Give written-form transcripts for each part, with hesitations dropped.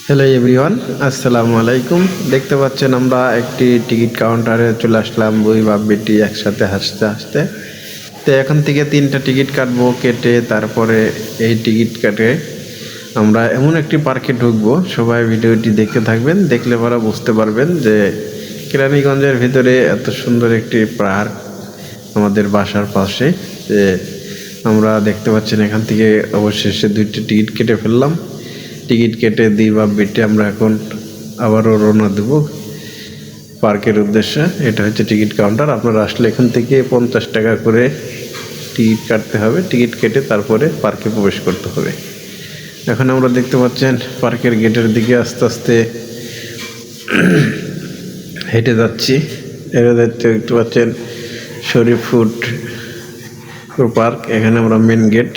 Hello everyone, আসসালামু আলাইকুম। দেখতে পাচ্ছেন আমরা একটি টিকিট কাউন্টারে চলে আসলাম, দুই বাপ বেটি একসাথে হাসতে হাসতে। তো এখান থেকে 3টা টিকিট কাটবো, কেটে তারপরে এই টিকিট কাটে আমরা এমন একটি পার্কে ঢুকবো। সবাই ভিডিওটি দেখতে থাকবেন, দেখলে পরে বুঝতে পারবেন যে কেরানীগঞ্জের ভিতরে এত সুন্দর একটি পার্ক আমাদের বাসার পাশে। যে আমরা দেখতে পাচ্ছেন এখান থেকে অবশেষে 2টি টিকিট কেটে ফেললাম। টিকিট কেটে দুই বাপ বেটে আমরা এখন আবারও রওনা দেব পার্কের উদ্দেশ্যে। এটা হচ্ছে টিকিট কাউন্টার। আপনারা আসলে এখান থেকে 50 টাকা করে টিকিট কাটতে হবে। টিকিট কেটে তারপরে পার্কে প্রবেশ করতে হবে। এখন আমরা দেখতে পাচ্ছেন পার্কের গেটের দিকে আস্তে আস্তে হেঁটে যাচ্ছি। এটা দেখতে পাচ্ছেন শরীফ ফুড পার্ক। এখানে আমরা মেন গেট,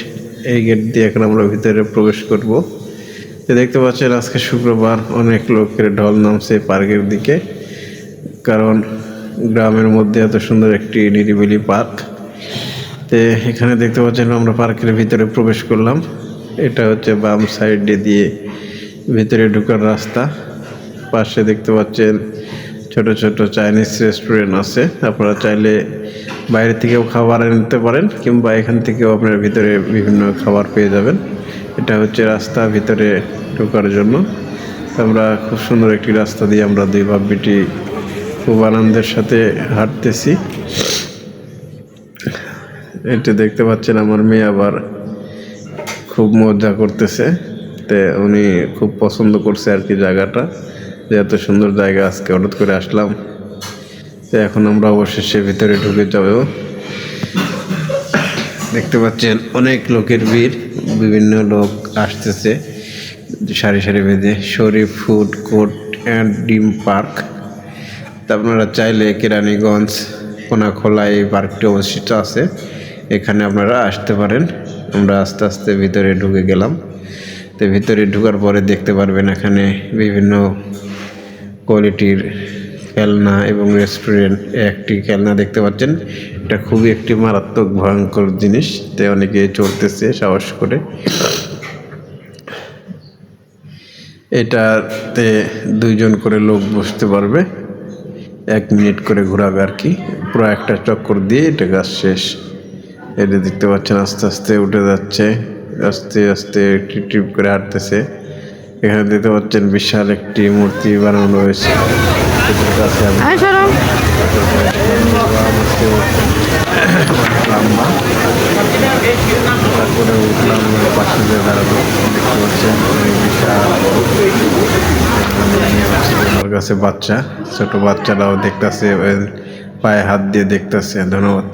এই গেট দিয়ে এখন আমরা ভিতরে প্রবেশ করব। দেখতে পাচ্ছেন আজকে শুক্রবার, অনেক লোকের ঢল নামছে পার্কের দিকে, কারণ গ্রামের মধ্যে এত সুন্দর একটি নিরিবিলি পার্ক। তো এখানে দেখতে পাচ্ছেন আমরা পার্কের ভিতরে প্রবেশ করলাম। এটা হচ্ছে বাম সাইডে দিয়ে ভিতরে ঢোকার রাস্তা। পাশে দেখতে পাচ্ছেন ছোট ছোট চাইনিজ রেস্টুরেন্ট আছে। আপনারা চাইলে বাইরে থেকেও খাবার নিতে পারেন, কিংবা এখান থেকেও আপনার ভিতরে বিভিন্ন খাবার পেয়ে যাবেন। এটা হচ্ছে রাস্তা ভিতরে ঢোকার জন্য। আমরা খুব সুন্দর একটি রাস্তা দিয়ে আমরা দুই বাপ বেটি খুব আনন্দের সাথে হাঁটতেছি। এটা দেখতে পাচ্ছেন আমার মেয়ে আবার খুব মজা করতেছে। তো উনি খুব পছন্দ করছে আর কি জায়গাটা, যে এত সুন্দর জায়গা, আজকে হঠাৎ করে আসলাম। তো এখন আমরা অবশেষে ভিতরে ঢুকে যাব। দেখতে পাচ্ছেন অনেক লোকের ভিড়, বিভিন্ন লোক আসতেছে সারি সারি বেঁধে। শরীফ ফুড কোর্ট অ্যান্ড ডিম পার্ক। তা আপনারা চাইলে কেরানীগঞ্জ কোনাখোলা এই পার্কটি অবস্থিত আছে, এখানে আপনারা আসতে পারেন। আমরা আস্তে আস্তে ভিতরে ঢুকে গেলাম। তো ভিতরে ঢোকার পরে দেখতে পারবেন এখানে বিভিন্ন কোয়ালিটির খেলনা এবং রেস্টুরেন্ট। একটি খেলনা দেখতে পাচ্ছেন, এটা খুবই একটি মারাত্মক ভয়ঙ্কর জিনিস। তো অনেকে চড়তেছে সাহস করে। এটাতে 2 জন করে লোক বসতে পারবে, 1 মিনিট করে ঘোরাবে আর কি। পুরো একটা চক্কর দিয়ে এটা কাজ শেষ। এটা দেখতে পাচ্ছেন আস্তে আস্তে উঠে যাচ্ছে, আস্তে আস্তে ট্রিপ করে হাঁটতেছে। এখানে দেখতে পাচ্ছেন বিশাল একটি মূর্তি বানানো হয়েছে। লম্বা তারপরে উঠলাম, পাশে দিয়ে দাঁড়ালো। দেখতে পাচ্ছেন বিশাল। আমার কাছে বাচ্চা, ছোট বাচ্চারাও দেখতেছে, পায়ে হাত দিয়ে দেখতেছে। ধন্যবাদ।